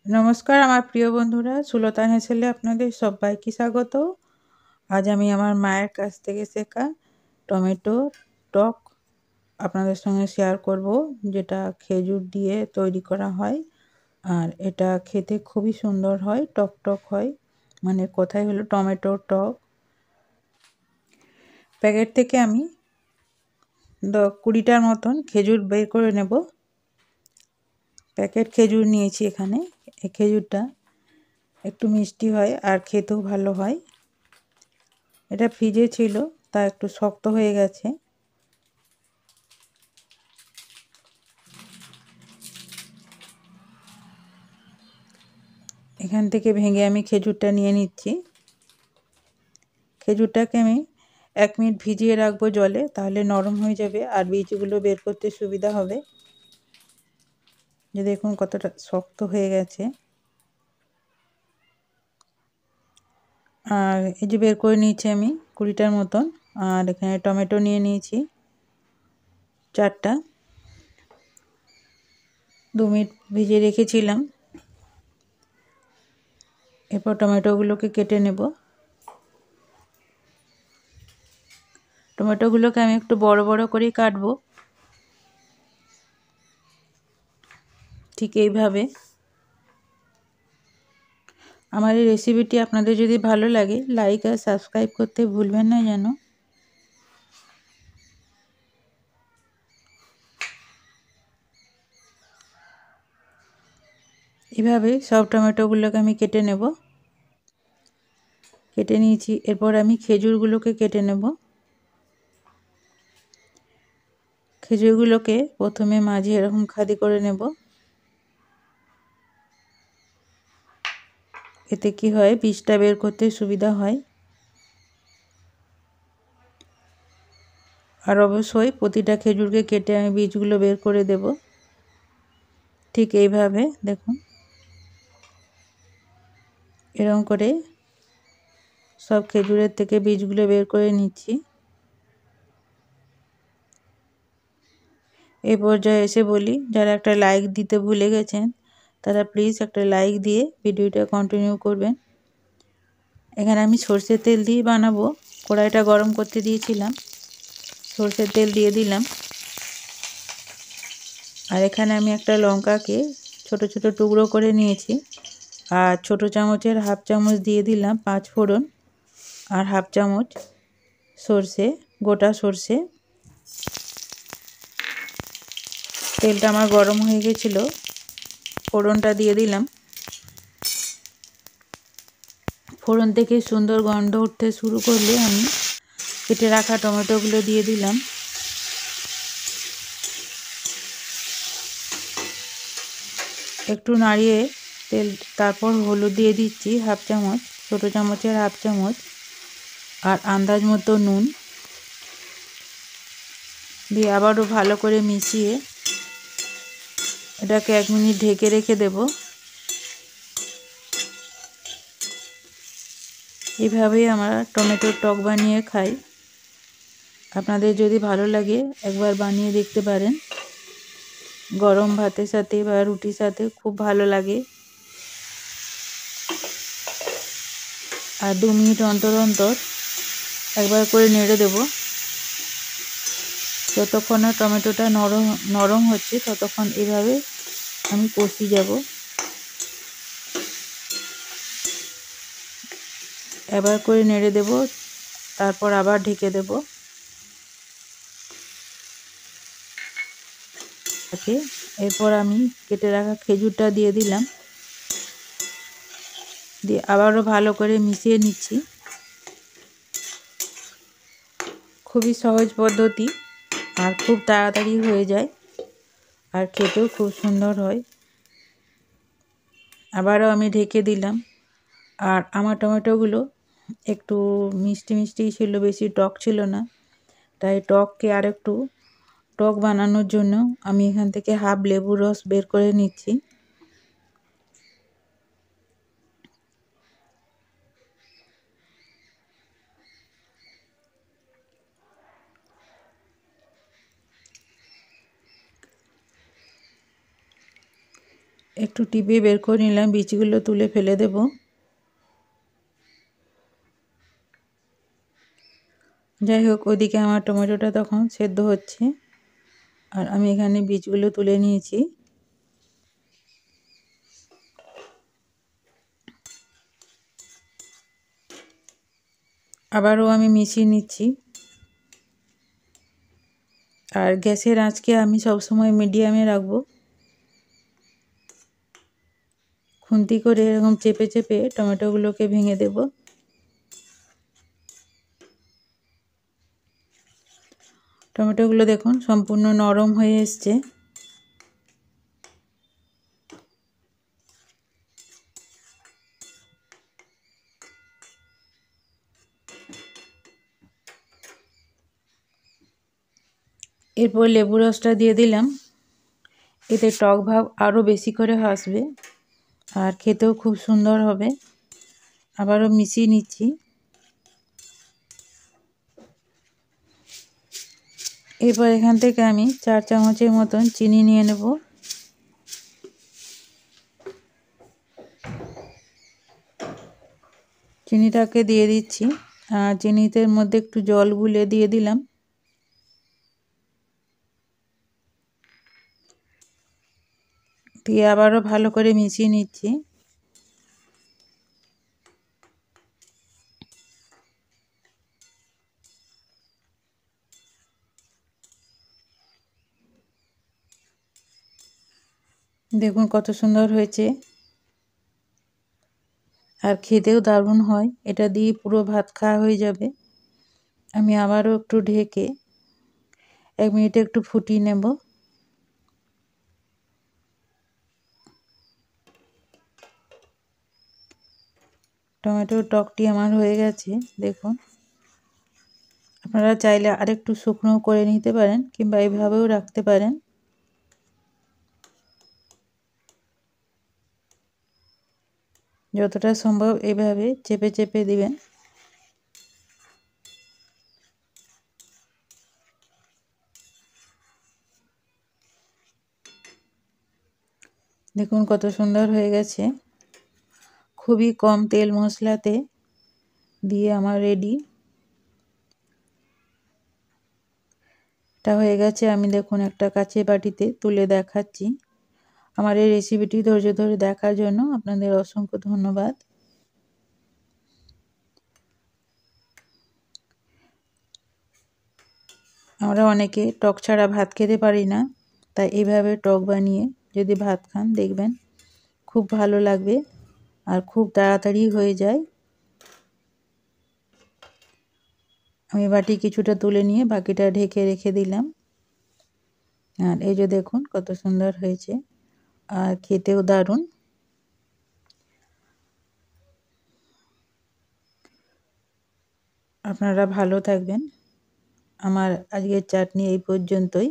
নমস্কার আমার প্রিয় বন্ধুরা, সুলতান হেসেলে আপনাদের সবাইকে স্বাগত। আজ আমি আমার মায়ের কাছ থেকে শেখা টমেটো টক আপনাদের সঙ্গে শেয়ার করব, যেটা খেজুর দিয়ে তৈরি করা হয়। আর এটা খেতে খুবই সুন্দর হয়, টক টক হয়, মানে কোথায় হলো টমেটো টক। প্যাকেট থেকে আমি 20টার মতন খেজুর বের করে নেব। প্যাকেট খেজুর নিয়েছি এখানে। এই খেজুরটা একটু মিষ্টি হয় আর খেতেও ভালো হয়। এটা ফ্রিজে ছিল, তা একটু শক্ত হয়ে গেছে। এখান থেকে ভেঙে আমি খেজুরটা নিয়ে নিচ্ছি। খেজুরটাকে আমি 1 মিনিট ভিজিয়ে রাখবো জলে, তাহলে নরম হয়ে যাবে আর বীজগুলো বের করতে সুবিধা হবে। যে দেখুন কতটা শক্ত হয়ে গেছে। আর এই যে বের করে নিয়েছি আমি 20টার মতন। আর এখানে টমেটো নিয়ে নিয়েছি 4টা। 2 মিনিট ভিজিয়ে রেখেছিলাম। এরপর টমেটোগুলোকে কেটে নেব। টমেটোগুলোকে আমি একটু বড় বড় করেই কাটবো, ঠিক এইভাবে। আমার এই রেসিপিটি আপনাদের যদি ভালো লাগে, লাইক আর সাবস্ক্রাইব করতে ভুলবেন না যেন। এভাবে সব টমেটোগুলোকে আমি কেটে নেব। কেটে নিয়েছি। এরপর আমি খেজুরগুলোকে কেটে নেব। খেজুরগুলোকে প্রথমে মাঝে এরকম খাদি করে নেব। এতে কি হয়, বীজটা বের করতে সুবিধা হয়। আর অবশ্যই প্রতিটা খেজুরকে কেটে আমি বীজগুলো বের করে দেব, ঠিক এইভাবে। দেখুন এরকম করে সব খেজুরের থেকে বীজগুলো বের করে নিচ্ছি। এই পর্যায়ে এসে বলি, যারা একটা লাইক দিতে ভুলে গেছেন তারা প্লিজ একটা লাইক দিয়ে ভিডিওটা কন্টিনিউ করবেন। এখানে আমি সরষের তেল দিয়ে বানাবো। কড়াইটা গরম করতে দিয়েছিলাম, সরষের তেল দিয়ে দিলাম। আর এখানে আমি একটা লঙ্কাকে ছোট ছোট টুকরো করে নিয়েছি। আর ছোট চামচের হাফ চামচ দিয়ে দিলাম 5 ফোড়ন। আর হাফ চামচ সরষে, গোটা সরষে। তেলটা আমার গরম হয়ে গেছিল, ফোড়নটা দিয়ে দিলাম। ফোড়ন থেকে সুন্দর গন্ধ উঠতে শুরু করলে আমি কেটে রাখা টমেটোগুলো দিয়ে দিলাম। একটু নাড়িয়ে তারপর হলুদ দিয়ে দিচ্ছি হাফ চামচ, ছোট চামচের হাফ চামচ। আর আন্দাজ মতো নুন দিয়ে আবারও ভালো করে মিশিয়ে এটাকে 1 মিনিট ঢেকে রেখে দেব। এইভাবেই আমরা টমেটোর টক বানিয়ে খাই। আপনাদের যদি ভালো লাগে একবার বানিয়ে দেখতে পারেন। গরম ভাতের সাথে বা রুটির সাথে খুব ভালো লাগে। আর 2 মিনিট অন্তর অন্তর একবার করে নেড়ে দেব। যতক্ষণ না টমেটোটা নরম হচ্ছে ততক্ষণ এভাবে আমি কষিয়ে যাব। একবার করে নেড়ে দেব, তারপর আবার ঢেকে দেব। এরপর আমি কেটে রাখা খেজুরটা দিয়ে দিলাম, দিয়ে আবারও ভালো করে মিশিয়ে নিচ্ছি। খুবই সহজ পদ্ধতি আর খুব তাড়াতাড়ি হয়ে যায়, আর খেতেও খুব সুন্দর হয়। আবারও আমি ঢেকে দিলাম। আর আমার টমেটোগুলো একটু মিষ্টি মিষ্টি ছিল, বেশি টক ছিল না। তাই টককে আর একটু টক বানানোর জন্য আমি এখান থেকে হাফ লেবুর রস বের করে নিচ্ছি। একটু টিপে বের করে নিলাম, বীজগুলো তুলে ফেলে দেব। যাই হোক, ওইদিকে আমার টমেটোটা তখন সেদ্ধ হচ্ছে আর আমি এখানে বীজগুলো তুলে নিয়েছি। আবারও আমি মিশিয়ে নিচ্ছি। আর গ্যাসের আঁচকে আমি সবসময় মিডিয়ামে রাখবো। খুন্তি করে এরকম চেপে চেপে টমেটোগুলোকে ভেঙে দেব। টমেটোগুলো দেখুন সম্পূর্ণ নরম হয়ে এসছে। এরপর লেবু রসটা দিয়ে দিলাম। এতে টক ভাব আরও বেশি করে আসবে আর খেতেও খুব সুন্দর হবে। আবারও মিশিয়ে নিচ্ছি। এরপর এখান থেকে আমি 4 চামচের মতন চিনি নিয়ে নেব। চিনিটাকে দিয়ে দিচ্ছি আর চিনিতে মধ্যে একটু জল গুলে দিয়ে দিলাম। দিয়ে আবারও ভালো করে মিশিয়ে নিচ্ছি। দেখুন কত সুন্দর হয়েছে আর খেতেও দারুণ হয়। এটা দিয়ে পুরো ভাত খাওয়া হয়ে যাবে। আমি আবারও একটু ঢেকে 1 মিনিটে একটু ফুটিয়ে নেব। টমেটোর টকটি আমার হয়ে গেছে। দেখুন, আপনারা চাইলে আরেকটু শুকনো করে নিতে পারেন কিংবা এইভাবেও রাখতে পারেন। যতটা সম্ভব এইভাবে চেপে চেপে দিবেন। দেখুন কত সুন্দর হয়ে গেছে। খুবই কম তেল মশলাতে দিয়ে আমার রেডি। এটা হয়ে গেছে। আমি দেখুন একটা কাচের বাটিতে তুলে দেখাচ্ছি। আমার এই রেসিপিটি ধৈর্য ধরে দেখার জন্য আপনাদের অসংখ্য ধন্যবাদ। আমরা অনেকে টক ছাড়া ভাত খেতে পারি না, তাই এইভাবে টক বানিয়ে যদি ভাত খান দেখবেন খুব ভালো লাগবে আর খুব তাড়াতাড়ি হয়ে যায়। আমি বাটি কিছুটা তুলে নিয়ে বাকিটা ঢেকে রেখে দিলাম। আর এই যে দেখুন কত সুন্দর হয়েছে আর খেতেও দারুণ। আপনারা ভালো থাকবেন। আমার আজকের চাটনি এই পর্যন্তই।